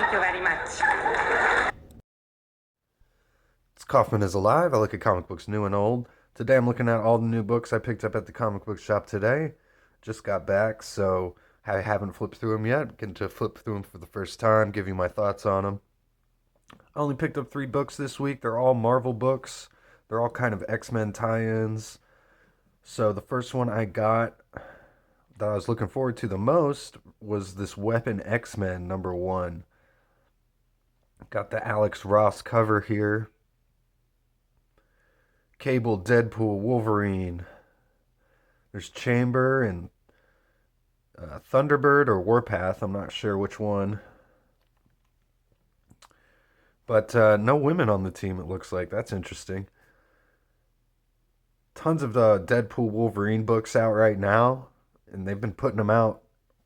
Thank you very much. It's Kaufman is Alive. I look at comic books new and old. Today I'm looking at all the new books I picked up at the comic book shop today. Just got back, so I haven't flipped through them yet. Getting to flip through them for the first time, give you my thoughts on them. I only picked up 3 books this week. They're all Marvel books. They're all kind of X-Men tie-ins. So the first one I got that I was looking forward to the most was this Weapon X-Men #1. Got the Alex Ross cover here. Cable, Deadpool, Wolverine. There's Chamber and Thunderbird or Warpath. I'm not sure which one. But no women on the team, it looks like. That's interesting. Tons of Deadpool Wolverine books out right now, and they've been putting them out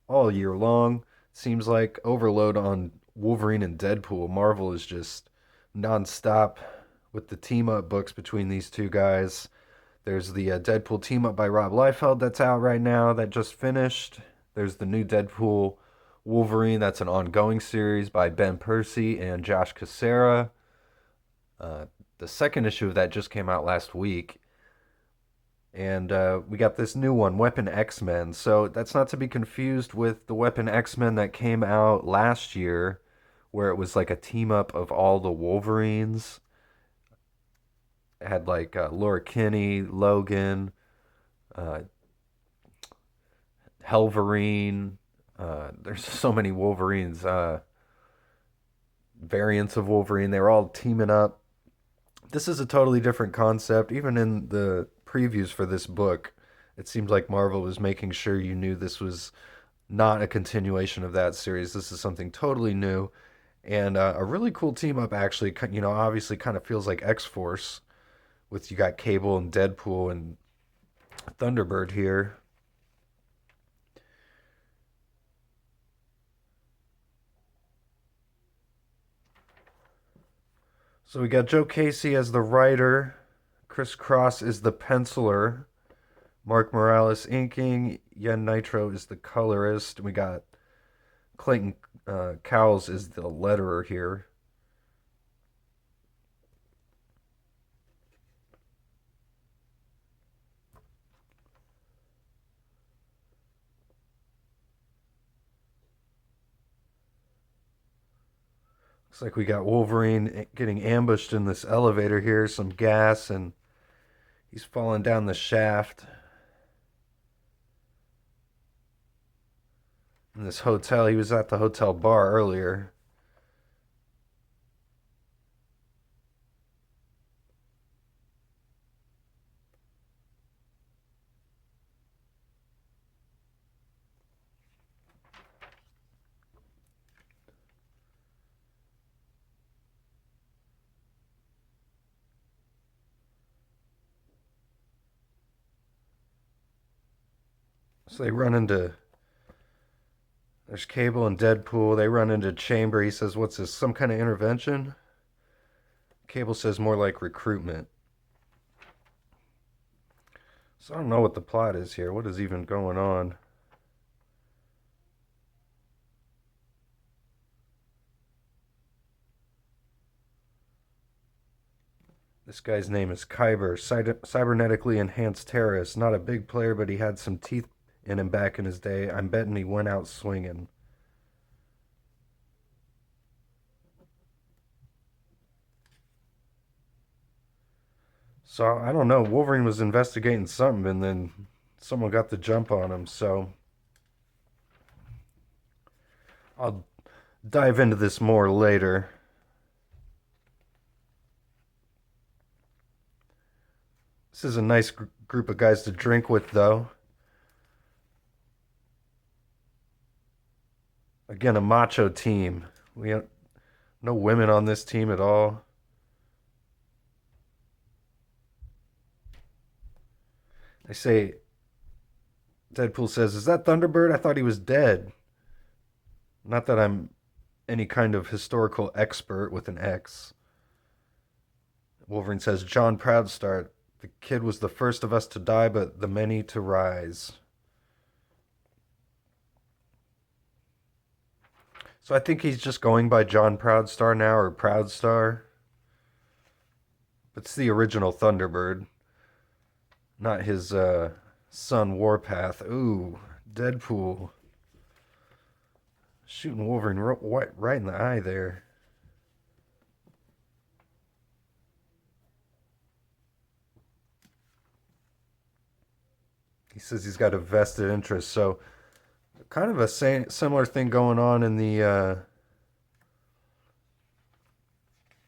all year long. Seems like overload on Wolverine and Deadpool. Marvel is just nonstop with the team up books between these two guys. There's the Deadpool team up by Rob Liefeld that's out right now that just finished. There's the new Deadpool Wolverine that's an ongoing series by Ben Percy and Josh Cassara. The second issue of that just came out last week. And we got this new one, Weapon X-Men. So that's not to be confused with the Weapon X-Men that came out last year, where it was like a team up of all the Wolverines. It had like Laura Kinney, Logan, uh, Helverine. There's so many Wolverines, variants of Wolverine. They were all teaming up. This is a totally different concept. Even in the previews for this book, it seemed like Marvel was making sure you knew this was not a continuation of that series. This is something totally new and a really cool team up. Actually, obviously, kind of feels like X Force with you got Cable and Deadpool and Thunderbird here. So we got Joe Casey as the writer, Chris Cross is the penciler, Mark Morales inking, Yen Nitro is the colorist. We got Clayton Cowles is the letterer here. Looks like we got Wolverine getting ambushed in this elevator here, some gas, and he's falling down the shaft. In this hotel, he was at the hotel bar earlier. So they run into. There's Cable and Deadpool. They run into Chamber. He says, "What's this? Some kind of intervention?" Cable says, "More like recruitment." So I don't know what the plot is here. What is even going on? This guy's name is Kyber, cybernetically enhanced terrorist. Not a big player, but he had some teeth in him back in his day. I'm betting he went out swinging. So I don't know. Wolverine was investigating something, and then someone got the jump on him. So I'll dive into this more later. This is a nice group of guys to drink with, though. Again, a macho team. We have no women on this team at all. They say, Deadpool says, "Is that Thunderbird? I thought he was dead." Not that I'm any kind of historical expert with an X. Wolverine says, "John Proudstar, the kid was the first of us to die, but the many to rise." So I think he's just going by John Proudstar now, or Proudstar. It's the original Thunderbird, not his son Warpath. Ooh, Deadpool shooting Wolverine right in the eye there. He says he's got a vested interest. So kind of a similar thing going on in the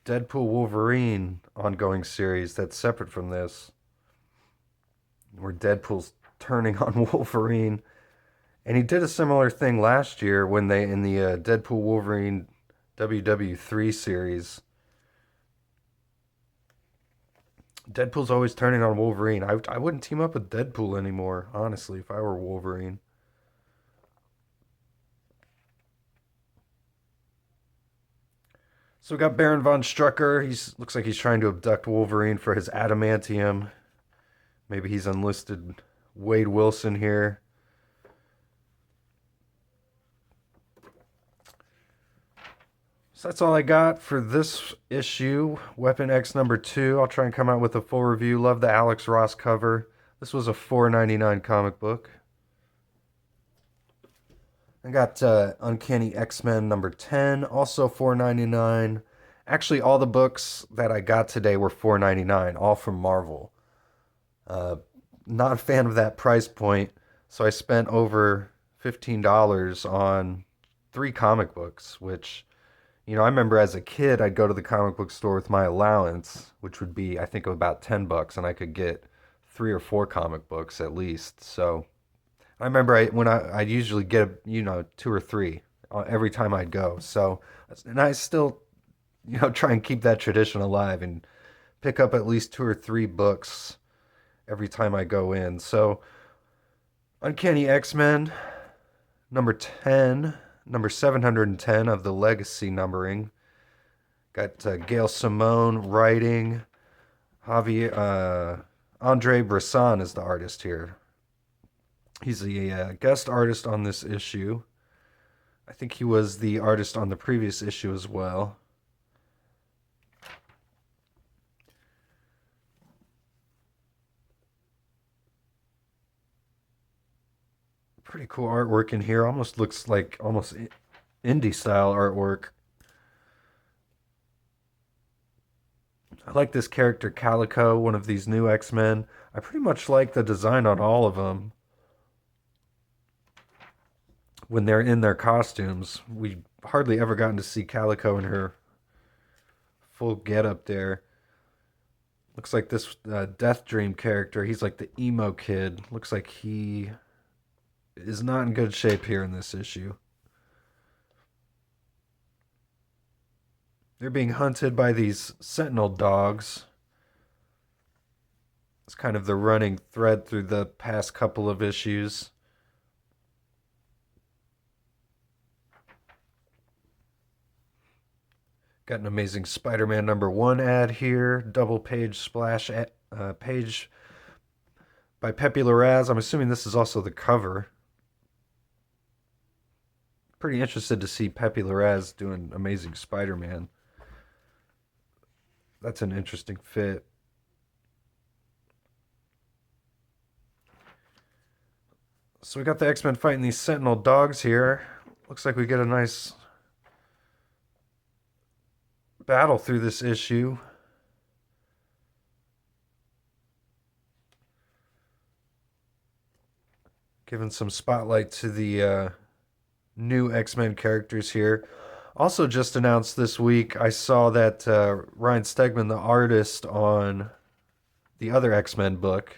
Deadpool Wolverine ongoing series that's separate from this, where Deadpool's turning on Wolverine. And he did a similar thing last year when they, in the Deadpool Wolverine WW3 series, Deadpool's always turning on Wolverine. I wouldn't team up with Deadpool anymore, honestly, if I were Wolverine. So we got Baron von Strucker. He's looks like he's trying to abduct Wolverine for his adamantium. Maybe he's enlisted Wade Wilson here. So that's all I got for this issue, Weapon X #2. I'll try and come out with a full review. Love the Alex Ross cover. This was a $4.99 comic book. I got Uncanny X-Men #10, also $4.99. Actually, all the books that I got today were $4.99, all from Marvel. Uh, Not a fan of that price point, so I spent over $15 on 3 comic books, which, I remember as a kid, I'd go to the comic book store with my allowance, which would be, I think, about $10, and I could get 3 or 4 comic books at least. So I remember I'd usually get, 2 or 3 every time I'd go. So, and I still, try and keep that tradition alive and pick up at least 2 or 3 books every time I go in. So, Uncanny X-Men #10, number 710 of the Legacy numbering. Got Gail Simone writing. Javier Andre Bresson is the artist here. He's the guest artist on this issue. I think he was the artist on the previous issue as well. Pretty cool artwork in here. Almost looks like almost indie style artwork. I like this character Calico, one of these new X-Men. I pretty much like the design on all of them. When they're in their costumes, we hardly ever gotten to see Calico in her full getup there. Looks like this Death Dream character, he's like the emo kid. Looks like he is not in good shape here in this issue. They're being hunted by these sentinel dogs. It's kind of the running thread through the past couple of issues. Got an amazing Spider-Man #1 ad here. Double page splash page by Pepe Larraz. I'm assuming this is also the cover. Pretty interested to see Pepe Larraz doing Amazing Spider-Man. That's an interesting fit. So we got the X-Men fighting these Sentinel dogs here. Looks like we get a nice battle through this issue. Giving some spotlight to the new X-Men characters here. Also just announced this week, I saw that Ryan Stegman, the artist on the other X-Men book,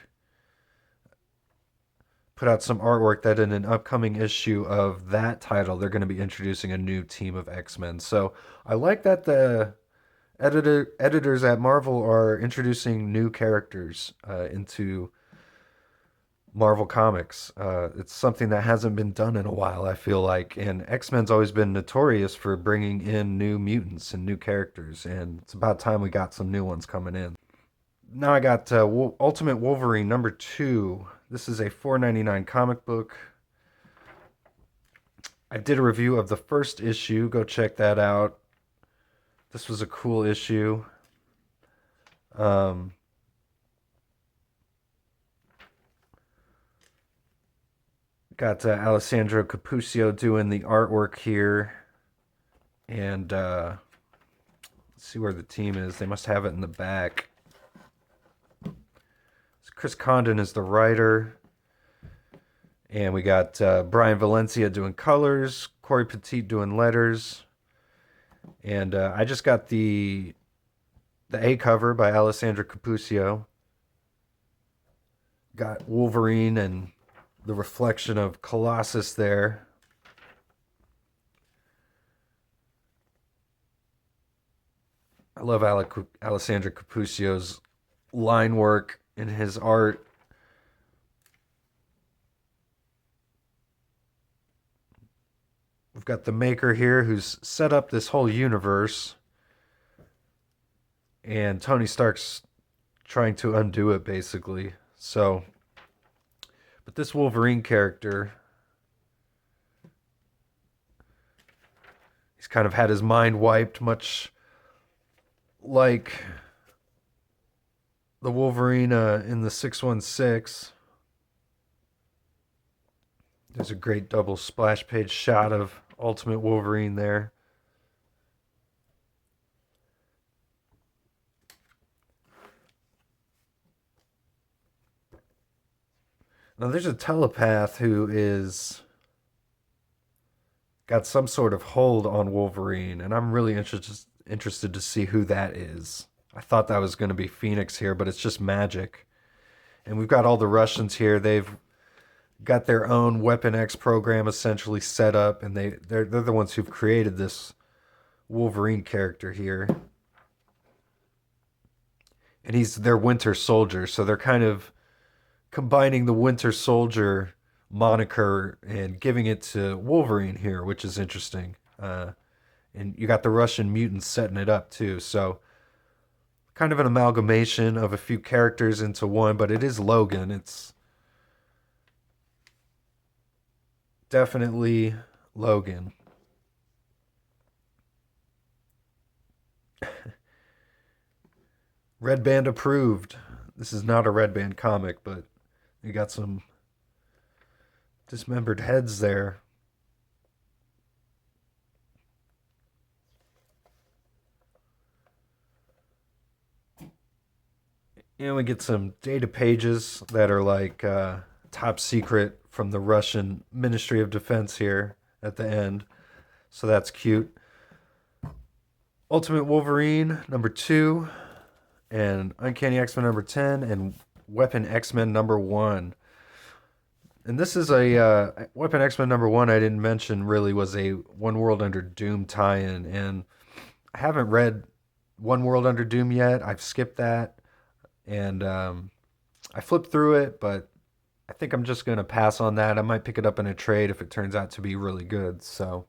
put out some artwork that in an upcoming issue of that title, they're going to be introducing a new team of X-Men. So I like that the editors at Marvel are introducing new characters into Marvel Comics. It's something that hasn't been done in a while, I feel like. And X-Men's always been notorious for bringing in new mutants and new characters. And it's about time we got some new ones coming in. Now I got Ultimate Wolverine #2. This is a $4.99 comic book. I did a review of the first issue. Go check that out. This was a cool issue. Um, got Alessandro Cappuccio doing the artwork here. And let's see where the team is. They must have it in the back. So Chris Condon is the writer. And we got Brian Valencia doing colors, Corey Petit doing letters. And I just got the A cover by Alessandro Cappuccio. Got Wolverine and the reflection of Colossus there. I love Alessandro Cappuccio's line work in his art. We've got the maker here who's set up this whole universe, and Tony Stark's trying to undo it basically. So, but this Wolverine character, he's kind of had his mind wiped, much like the Wolverine in the 616. There's a great double splash page shot of Ultimate Wolverine there. Now there's a telepath who is got some sort of hold on Wolverine, and I'm really interested to see who that is. I thought that was going to be Phoenix here, but it's just magic. And we've got all the Russians here. They've got their own Weapon X program essentially set up, and they're the ones who've created this Wolverine character here. And he's their Winter Soldier, so they're kind of combining the Winter Soldier moniker and giving it to Wolverine here, which is interesting. And you got the Russian mutants setting it up too, so kind of an amalgamation of a few characters into one, but it is Logan. It's definitely Logan. Red Band approved. This is not a Red Band comic, but you got some dismembered heads there. And we get some data pages that are like top secret from the Russian Ministry of Defense here at the end. So that's cute. Ultimate Wolverine number 2, and Uncanny X-Men number 10, and Weapon X-Men number 1. And this is a Weapon X-Men number 1 I didn't mention really was a One World Under Doom tie-in. And I haven't read One World Under Doom yet. I've skipped that. And I flipped through it, but I think I'm just going to pass on that. I might pick it up in a trade if it turns out to be really good. So,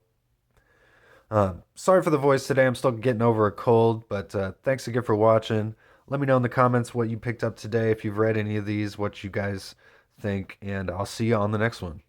sorry for the voice today. I'm still getting over a cold, but thanks again for watching. Let me know in the comments what you picked up today, if you've read any of these, what you guys think, and I'll see you on the next one.